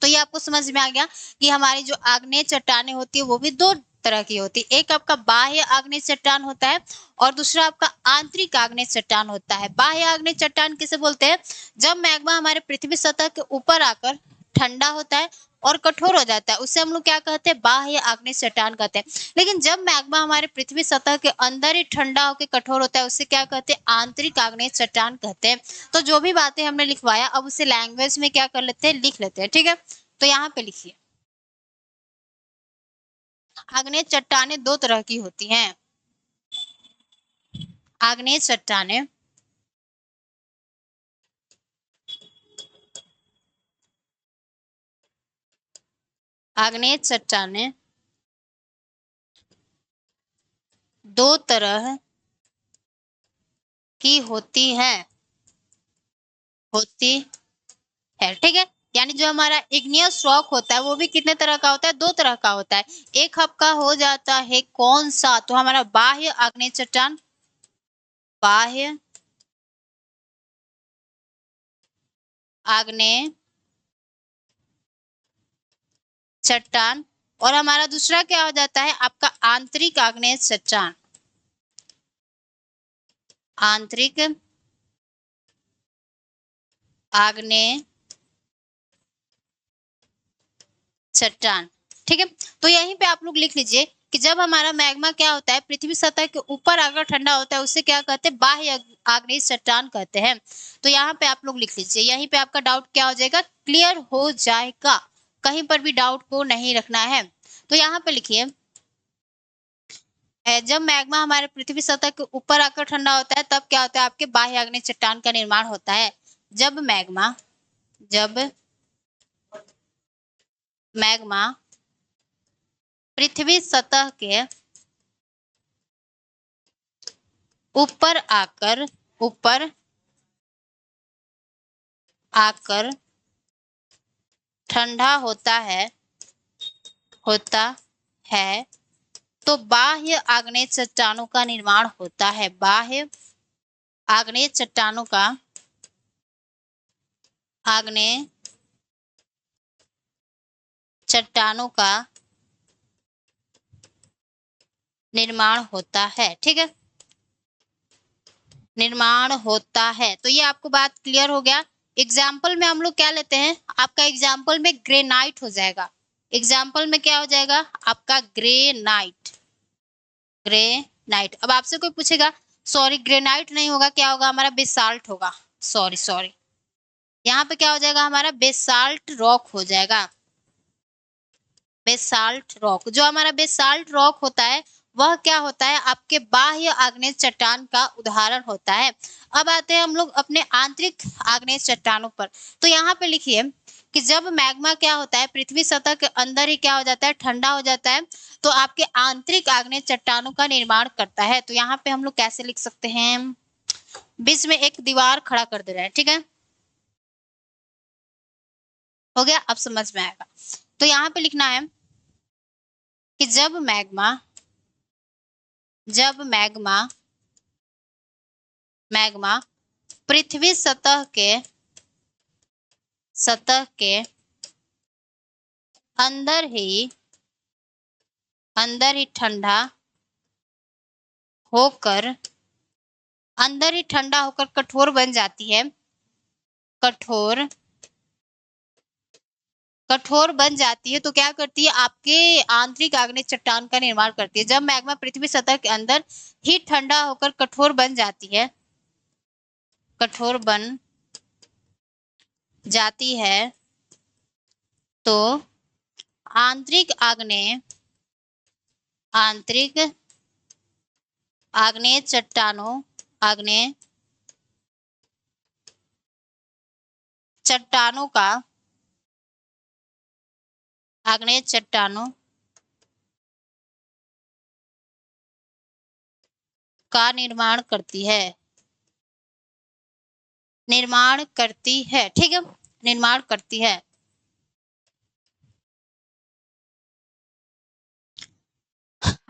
Speaker 1: तो ये आपको समझ में आ गया कि हमारी जो आग्नेय चट्टानें होती है, वो भी 2 तरह की होती है। एक आपका बाह्य आग्नेय चट्टान होता है और दूसरा आपका आंतरिक आग्नेय चट्टान होता है। बाह्य आग्नेय चट्टान किसे बोलते हैं, जब मैग्मा हमारे पृथ्वी सतह के ऊपर आकर ठंडा होता है और कठोर हो जाता है, उससे हम लोग क्या कहते हैं, बाह्य आग्नेय चट्टान कहते हैं। लेकिन जब मैग्मा हमारे पृथ्वी सतह के अंदर ही ठंडा होकर कठोर होता है, उससे क्या कहते हैं, आंतरिक आग्नेय चट्टान कहते हैं। तो जो भी बातें हमने लिखवाया, अब उसे लैंग्वेज में क्या कर लेते हैं, लिख लेते हैं, ठीक है। तो यहाँ पे लिखिए, आग्नेय चट्टानें 2 तरह की होती हैं। आग्नेय चट्टानें आग्नेय चट्टानें 2 तरह की होती है, ठीक है। यानी जो हमारा इग्नियस रॉक होता है, वो भी कितने तरह का होता है, 2 तरह का होता है। एक आपका हो जाता है कौन सा, तो हमारा बाह्य आग्नेय चट्टान, बाह्य आग्नेय चट्टान और हमारा दूसरा क्या हो जाता है, आपका आंतरिक आग्नेय चट्टान, आंतरिक आग्नेय चट्टान, ठीक है। तो यहीं पे आप लोग लिख लीजिए कि जब हमारा मैग्मा क्या होता है, पृथ्वी सतह के ऊपर आकर ठंडा होता है, उससे क्या कहते हैं, बाह्य आग्नेय चट्टान कहते हैं। तो यहाँ पे आप लोग लिख लीजिए, यहीं पे आपका डाउट क्या हो जाएगा, क्लियर हो जाएगा। कहीं पर भी डाउट को नहीं रखना है। तो यहाँ पे लिखिए, जब मैग्मा हमारे पृथ्वी सतह के ऊपर आकर ठंडा होता है तब क्या होता है, आपके बाह्य आग्नेय चट्टान का निर्माण होता है। जब मैग्मा पृथ्वी सतह के ऊपर आकर ठंडा होता है तो बाह्य आग्नेय चट्टानों का निर्माण होता है। बाह्य आग्नेय चट्टानों का निर्माण होता है। ठीक है, निर्माण होता है। तो ये आपको बात क्लियर हो गया। एग्जाम्पल में हम लोग क्या लेते हैं, आपका एग्जाम्पल में ग्रेनाइट हो जाएगा। एग्जाम्पल में क्या हो जाएगा आपका ग्रेनाइट। अब आपसे कोई पूछेगा, सॉरी ग्रेनाइट नहीं होगा, क्या होगा हमारा, बेसाल्ट होगा। सॉरी यहाँ पे क्या हो जाएगा हमारा, बेसाल्ट रॉक हो जाएगा। बेसाल्ट रॉक, जो हमारा बेसाल्ट रॉक होता है वह क्या होता है, आपके बाह्य आग्नेय चट्टान का उदाहरण होता है। अब आते हैं हम लोग अपने आंतरिक आग्नेय चट्टानों पर। तो यहाँ पे लिखिए कि जब मैग्मा क्या होता है, पृथ्वी सतह के अंदर ही क्या हो जाता है, ठंडा हो जाता है, तो आपके आंतरिक आग्नेय चट्टानों का निर्माण करता है। तो यहाँ पे हम लोग कैसे लिख सकते हैं, बीच में एक दीवार खड़ा कर दे रहे हैं। ठीक है, हो गया, अब समझ में आएगा। तो यहाँ पे लिखना है कि जब मैग्मा पृथ्वी सतह के अंदर ही ठंडा होकर कठोर बन जाती है, कठोर बन जाती है, तो क्या करती है, आपके आंतरिक आग्नेय चट्टान का निर्माण करती है। जब मैग्मा पृथ्वी सतह के अंदर ही ठंडा होकर कठोर बन जाती है तो आंतरिक आग्नेय चट्टानों का निर्माण करती है। ठीक है, निर्माण करती है।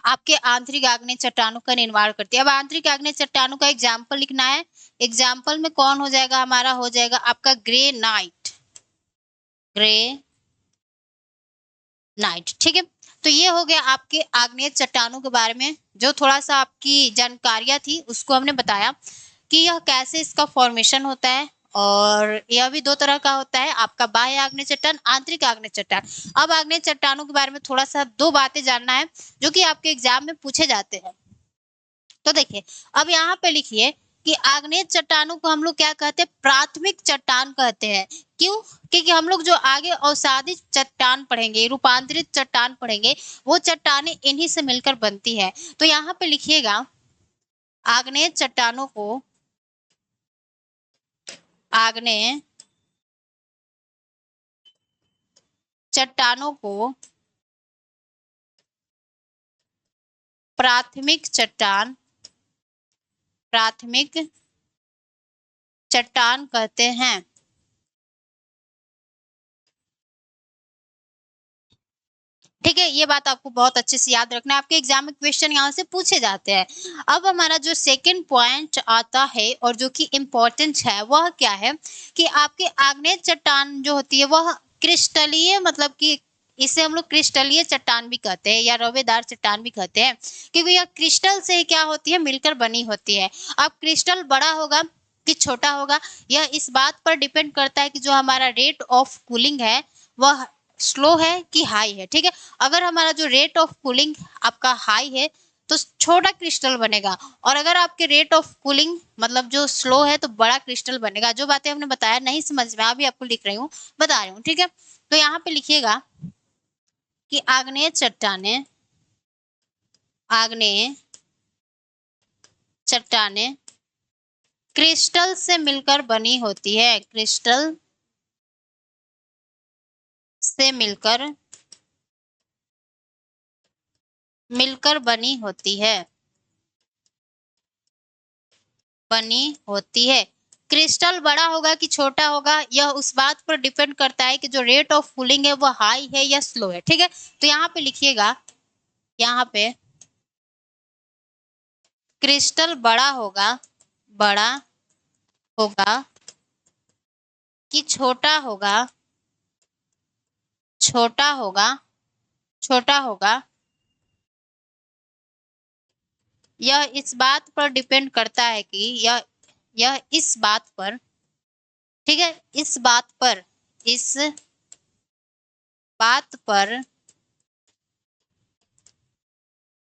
Speaker 1: आपके आंतरिक आग्नेय चट्टानों का निर्माण करती है। अब आंतरिक आग्नेय चट्टानों का एग्जाम्पल लिखना है। एग्जाम्पल में कौन हो जाएगा हमारा, हो जाएगा आपका ग्रेनाइट। ठीक है, तो ये हो गया आपके आग्नेय चट्टानों के बारे में, जो थोड़ा सा आपकी जानकारियां थी उसको हमने बताया कि यह कैसे इसका फॉर्मेशन होता है। और यह भी दो तरह का होता है, आपका बाह्य आग्नेय चट्टान, आंतरिक आग्नेय चट्टान। अब आग्नेय चट्टानों के बारे में थोड़ा सा दो बातें जानना है जो कि आपके एग्जाम में पूछे जाते हैं। तो देखिए, अब यहाँ पे लिखिए कि आग्नेय चट्टानों को हम लोग क्या कहते हैं, प्राथमिक चट्टान कहते हैं। क्यों, क्योंकि हम लोग जो आगे अवसादित चट्टान पढ़ेंगे, रूपांतरित चट्टान पढ़ेंगे, वो चट्टानें इन्हीं से मिलकर बनती है। तो यहाँ पे लिखिएगा, आग्नेय चट्टानों को प्राथमिक चट्टान कहते हैं। ठीक है, ये बात आपको बहुत अच्छे से याद रखना है, आपके एग्जाम में क्वेश्चन यहाँ से पूछे जाते हैं। अब हमारा जो सेकंड पॉइंट आता है और जो कि इम्पोर्टेंट है, वह क्या है कि आपके आग्नेय चट्टान जो होती है वह क्रिस्टलीय, मतलब कि इसे हम लोग क्रिस्टलीय चट्टान भी कहते हैं या रवेदार चट्टान भी कहते हैं, क्योंकि यह क्रिस्टल से क्या होती है, मिलकर बनी होती है। अब क्रिस्टल बड़ा होगा कि छोटा होगा, यह इस बात पर डिपेंड करता है कि जो हमारा रेट ऑफ कूलिंग है वह स्लो है कि हाई है। ठीक है, अगर हमारा जो रेट ऑफ कूलिंग आपका हाई है तो छोटा क्रिस्टल बनेगा, और अगर आपके रेट ऑफ कूलिंग मतलब जो स्लो है तो बड़ा क्रिस्टल बनेगा। जो बातें हमने बताया नहीं समझ में अभी आपको लिख रही हूँ, बता रही हूँ, ठीक है। तो यहाँ पे लिखिएगा कि आग्नेय चट्टानें, आग्नेय चट्टानें क्रिस्टल से मिलकर बनी होती है, क्रिस्टल से मिलकर मिलकर बनी होती है, बनी होती है। क्रिस्टल बड़ा होगा कि छोटा होगा यह उस बात पर डिपेंड करता है कि जो रेट ऑफ कूलिंग है वो हाई है या स्लो है, ठीक है। तो यहाँ पे लिखिएगा, यहाँ पे क्रिस्टल बड़ा होगा, बड़ा होगा कि छोटा होगा, छोटा होगा, छोटा होगा, यह इस बात पर डिपेंड करता है कि यह इस बात पर, ठीक है, इस बात पर, इस बात पर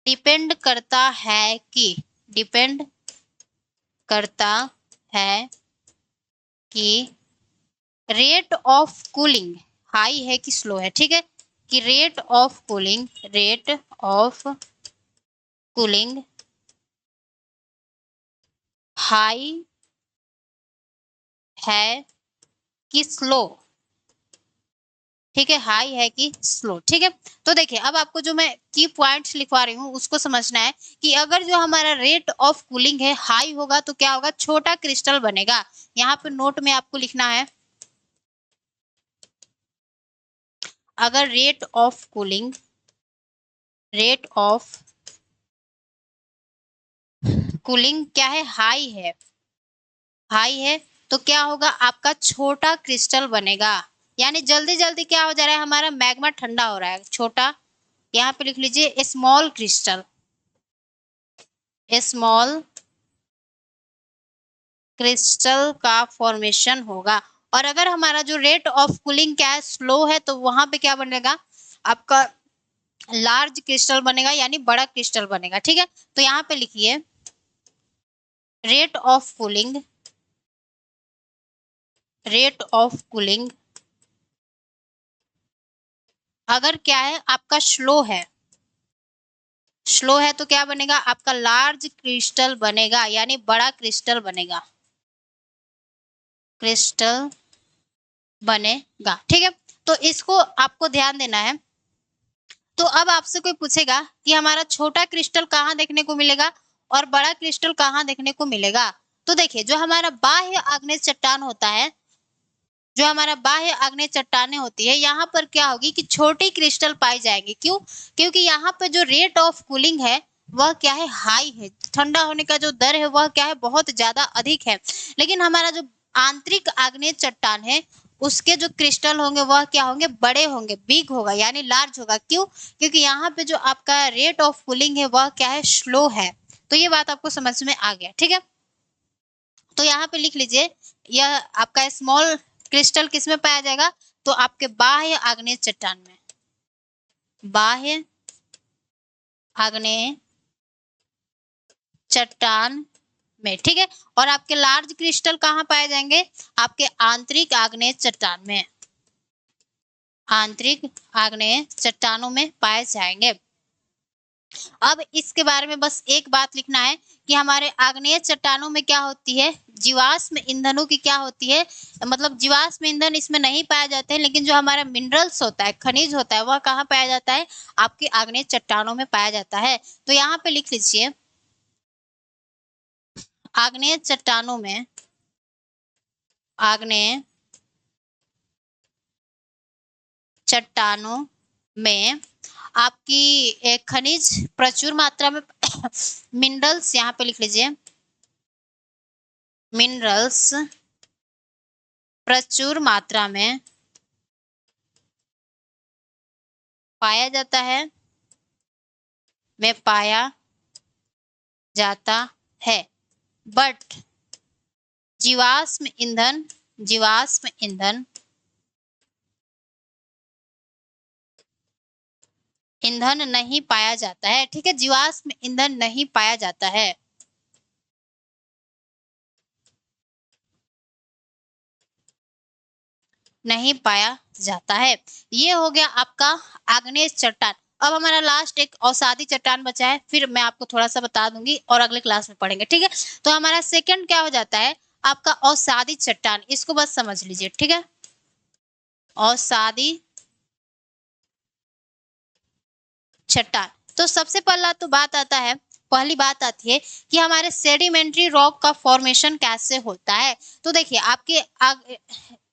Speaker 1: डिपेंड करता है कि, डिपेंड करता है कि रेट ऑफ कूलिंग हाई है कि स्लो है, ठीक है, कि rate of cooling, rate of cooling high है कि स्लो, ठीक है, हाई है कि स्लो, ठीक है। तो देखिए अब आपको जो मैं की पॉइंट्स लिखवा रही हूँ उसको समझना है कि अगर जो हमारा रेट ऑफ कूलिंग है हाई होगा तो क्या होगा, छोटा क्रिस्टल बनेगा। यहाँ पे नोट में आपको लिखना है, अगर rate of cooling, rate of cooling क्या है, हाई है, हाई है, तो क्या होगा, आपका छोटा क्रिस्टल बनेगा। यानी जल्दी जल्दी क्या हो जा रहा है, हमारा मैग्मा ठंडा हो रहा है, छोटा, यहाँ पे लिख लीजिए स्मॉल क्रिस्टल, स्मॉल क्रिस्टल का फॉर्मेशन होगा। और अगर हमारा जो रेट ऑफ कूलिंग क्या है, स्लो है, तो वहां पे क्या बनेगा, आपका लार्ज क्रिस्टल बनेगा, यानी बड़ा क्रिस्टल बनेगा, ठीक है। तो यहाँ पे लिखिए rate of cooling, rate of cooling अगर क्या है आपका स्लो है, स्लो है तो क्या बनेगा, आपका लार्ज क्रिस्टल बनेगा, यानी बड़ा क्रिस्टल बनेगा, क्रिस्टल बनेगा, ठीक है। तो इसको आपको ध्यान देना है। तो अब आपसे कोई पूछेगा कि हमारा छोटा क्रिस्टल कहाँ देखने को मिलेगा और बड़ा क्रिस्टल कहाँ देखने को मिलेगा, तो देखिए जो हमारा बाह्य आग्नेय चट्टान होता है, जो हमारा बाह्य आग्नेय चट्टानें होती है, यहाँ पर क्या होगी कि छोटी क्रिस्टल पाई जाएंगी। क्यों, क्योंकि यहाँ पर जो रेट ऑफ कूलिंग है वह क्या है, हाई है, ठंडा होने का जो दर है वह क्या है, बहुत ज्यादा अधिक है। लेकिन हमारा जो आंतरिक आग्नेय चट्टान है उसके जो क्रिस्टल होंगे वह क्या होंगे, बड़े होंगे, बिग होगा, यानी लार्ज होगा। क्यों, क्योंकि यहाँ पे जो आपका रेट ऑफ कूलिंग है वह क्या है, स्लो है। तो ये बात आपको समझ में आ गया, ठीक है। तो यहाँ पे लिख लीजिए, यह आपका स्मॉल क्रिस्टल किस में पाया जाएगा, तो आपके बाह्य आग्नेय चट्टान में, बाह्य आग्नेय चट्टान में, ठीक है। और आपके लार्ज क्रिस्टल कहाँ पाए जाएंगे, आपके आंतरिक आग्नेय चट्टान में, आंतरिक आग्नेय चट्टानों में पाए जाएंगे। अब इसके बारे में बस एक बात लिखना है कि हमारे आग्नेय चट्टानों में क्या होती है, जीवाश्म ईंधनों की क्या होती है, मतलब जीवाश्म ईंधन इसमें नहीं पाए जाते हैं, लेकिन जो हमारा मिनरल्स होता है, खनिज होता है, वह कहाँ पाया जाता है, आपके आग्नेय चट्टानों में पाया जाता है। तो यहाँ पे लिख लीजिए, आग्नेय चट्टानों में, आग्नेय चट्टानों में आपकी खनिज प्रचुर मात्रा में मिनरल्स, यहाँ पे लिख लीजिए मिनरल्स प्रचुर मात्रा में पाया जाता है, में पाया जाता है। बट जीवाश्म ईंधन, जीवाश्म ईंधन ईंधन नहीं पाया जाता है। ठीक है, जीवाश्म ईंधन नहीं पाया जाता है। नहीं पाया जाता है। ये हो गया आपका आग्नेय चट्टान। अब हमारा लास्ट एक अवसादी चट्टान बचा है, फिर मैं आपको थोड़ा सा बता दूंगी और अगले क्लास में पढ़ेंगे। ठीक है, तो हमारा सेकंड क्या हो जाता है, आपका अवसादी चट्टान। इसको बस समझ लीजिए। ठीक है, अवसादी चट्टान। तो सबसे पहला तो बात आता है, पहली बात आती है कि हमारे सेडिमेंट्री रॉक का फॉर्मेशन कैसे होता है। तो देखिए आपके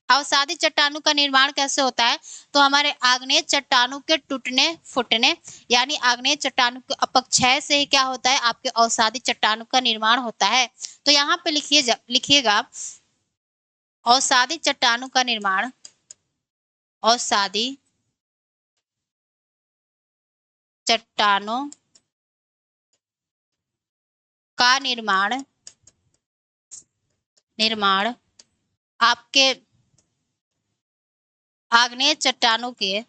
Speaker 1: अवसादी चट्टानों का निर्माण कैसे होता है, तो हमारे आग्नेय चट्टानों के टूटने फूटने यानी आग्नेय चट्टानों के अपक्षय से ही क्या होता है, आपके अवसादी चट्टानों का निर्माण होता है। तो यहाँ पे लिखिएगा अवसादी चट्टानों का निर्माण, अवसादी चट्टानों का निर्माण आपके आग्नेय चट्टानों के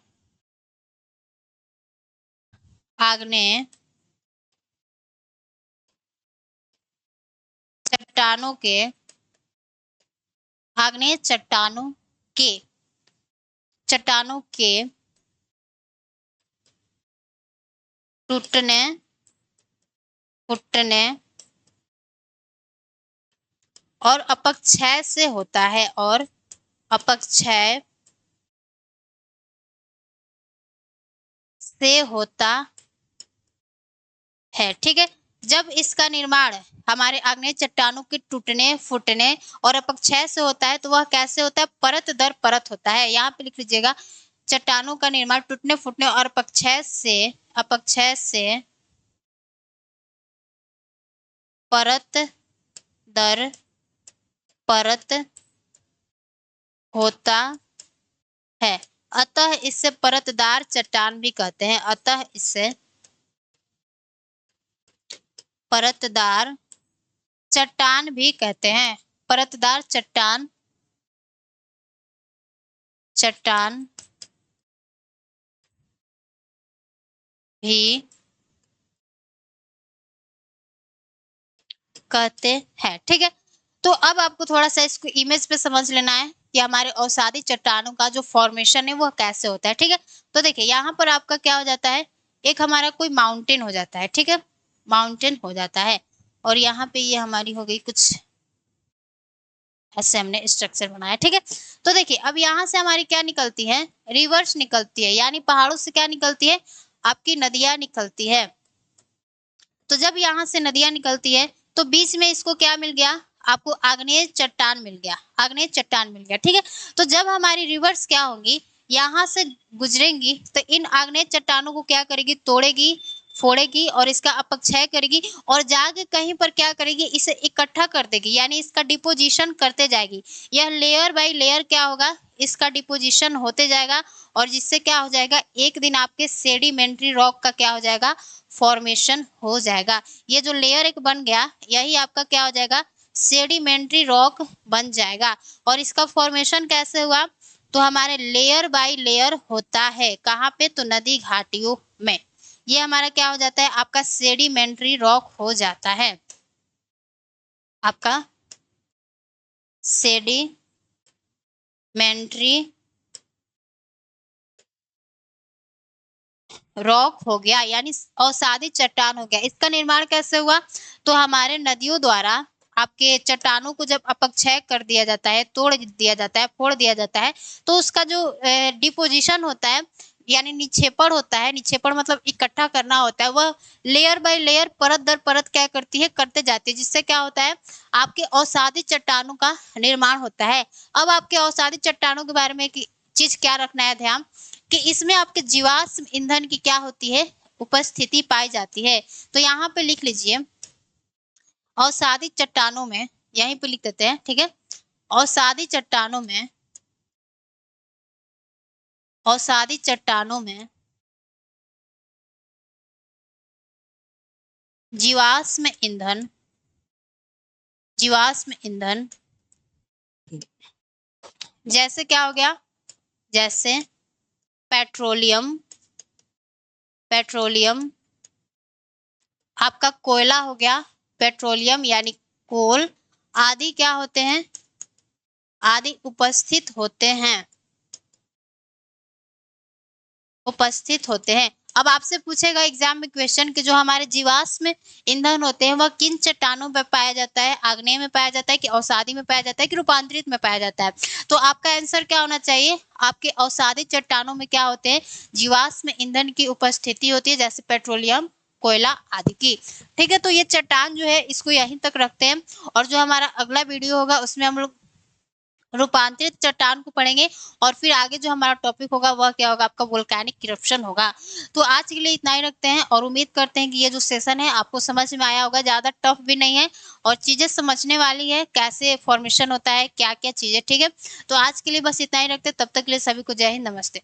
Speaker 1: आग्नेय चट्टानों के आग्नेय चट्टानों के टूटने फूटने और अपक्षय से होता है, और अपक्षय से होता है। ठीक है, जब इसका निर्माण हमारे आग्नेय चट्टानों के टूटने फूटने और अपक्षय से होता है, तो वह कैसे होता है, परत दर परत होता है। यहाँ पे लिख लीजिएगा चट्टानों का निर्माण टूटने फूटने और अपक्षय से परत दर परत होता है। अतः इसे परतदार चट्टान भी कहते हैं। अतः इसे परतदार चट्टान भी कहते हैं। परतदार चट्टान भी कहते हैं। ठीक है, तो अब आपको थोड़ा सा इसको इमेज पे समझ लेना है कि हमारे अवसादी चट्टानों का जो फॉर्मेशन है वह कैसे होता है। ठीक है, तो देखिए यहाँ पर आपका क्या हो जाता है, एक हमारा कोई माउंटेन हो जाता है। ठीक है, माउंटेन हो जाता है, और यहाँ पे ये हमारी हो गई कुछ ऐसे हमने स्ट्रक्चर बनाया। ठीक है, तो देखिए अब यहाँ से हमारी क्या निकलती है, रिवर्स निकलती है, यानी पहाड़ों से क्या निकलती है, आपकी नदियां निकलती है। तो जब यहाँ से नदियां निकलती है तो बीच में इसको क्या मिल गया, आपको आग्नेय चट्टान मिल गया, आग्नेय चट्टान मिल गया। ठीक है, तो जब हमारी रिवर्स क्या होंगी, यहाँ से गुजरेंगी तो इन आग्नेय चट्टानों को क्या करेगी, तोड़ेगी फोड़ेगी और इसका अपक्षय करेगी, और जाके कहीं पर क्या करेगी, इसे इकट्ठा कर देगी, यानी इसका डिपोजिशन करते जाएगी। यह लेयर बाय लेयर क्या होगा, इसका डिपोजिशन होते जाएगा, और जिससे क्या हो जाएगा, एक दिन आपके सेडिमेंट्री रॉक का क्या हो जाएगा, फॉर्मेशन हो जाएगा। ये जो लेयर एक बन गया, यही आपका क्या हो जाएगा, सेडिमेंट्री रॉक बन जाएगा। और इसका फॉर्मेशन कैसे हुआ, तो हमारे लेयर बाय लेयर होता है, कहाँ पे, तो नदी घाटियों में। ये हमारा क्या हो जाता है, आपका सेडिमेंट्री रॉक हो जाता है, आपका सेडिमेंट्री रॉक हो गया, यानी अवसादी चट्टान हो गया। इसका निर्माण कैसे हुआ, तो हमारे नदियों द्वारा आपके चट्टानों को जब अपक्षय कर दिया जाता है, तोड़ दिया जाता है, फोड़ दिया जाता है, तो उसका जो डिपोजिशन होता है, यानी निक्षेपण होता है, निक्षेपण मतलब इकट्ठा करना होता है, वह लेयर बाय लेयर परत दर परत क्या करती है, करते जाती है, जिससे क्या होता है, आपके अवसादी चट्टानों का निर्माण होता है। अब आपके अवसादी चट्टानों के बारे में एक चीज क्या रखना है ध्यान, कि इसमें आपके जीवाश्म ईंधन की क्या होती है, उपस्थिति पाई जाती है। तो यहाँ पे लिख लीजिए अवसादी चट्टानों में, यहीं पे लिख देते हैं। ठीक है, अवसादी चट्टानों में जीवाश्म ईंधन जैसे क्या हो गया, जैसे पेट्रोलियम पेट्रोलियम, आपका कोयला हो गया, पेट्रोलियम यानी कोल आदि क्या होते हैं, आदि उपस्थित होते हैं, उपस्थित होते हैं। अब आपसे पूछेगा एग्जाम में क्वेश्चन कि जो हमारे जीवाश्म ईंधन होते हैं वह किन चट्टानों में पाया जाता है, आग्नेय में पाया जाता है कि अवसादी में पाया जाता है कि रूपांतरित में पाया जाता है। तो आपका आंसर क्या होना चाहिए, आपके अवसादी चट्टानों में क्या होते हैं, जीवाश्म ईंधन की उपस्थिति होती है, जैसे पेट्रोलियम, कोयला आदि की। ठीक है, तो ये चट्टान जो है इसको यहीं तक रखते हैं, और जो हमारा अगला वीडियो होगा उसमें हम लोग रूपांतरित चट्टान को पढ़ेंगे, और फिर आगे जो हमारा टॉपिक होगा वह क्या होगा, आपका वोल्केनिक इरप्शन होगा। तो आज के लिए इतना ही रखते हैं, और उम्मीद करते हैं कि ये जो सेशन है आपको समझ में आया होगा, ज़्यादा टफ भी नहीं है और चीज़ें समझने वाली है, कैसे फॉर्मेशन होता है, क्या क्या चीज़ें। ठीक है, तो आज के लिए बस इतना ही रखते हैं, तब तक के लिए सभी को जय हिंद, नमस्ते।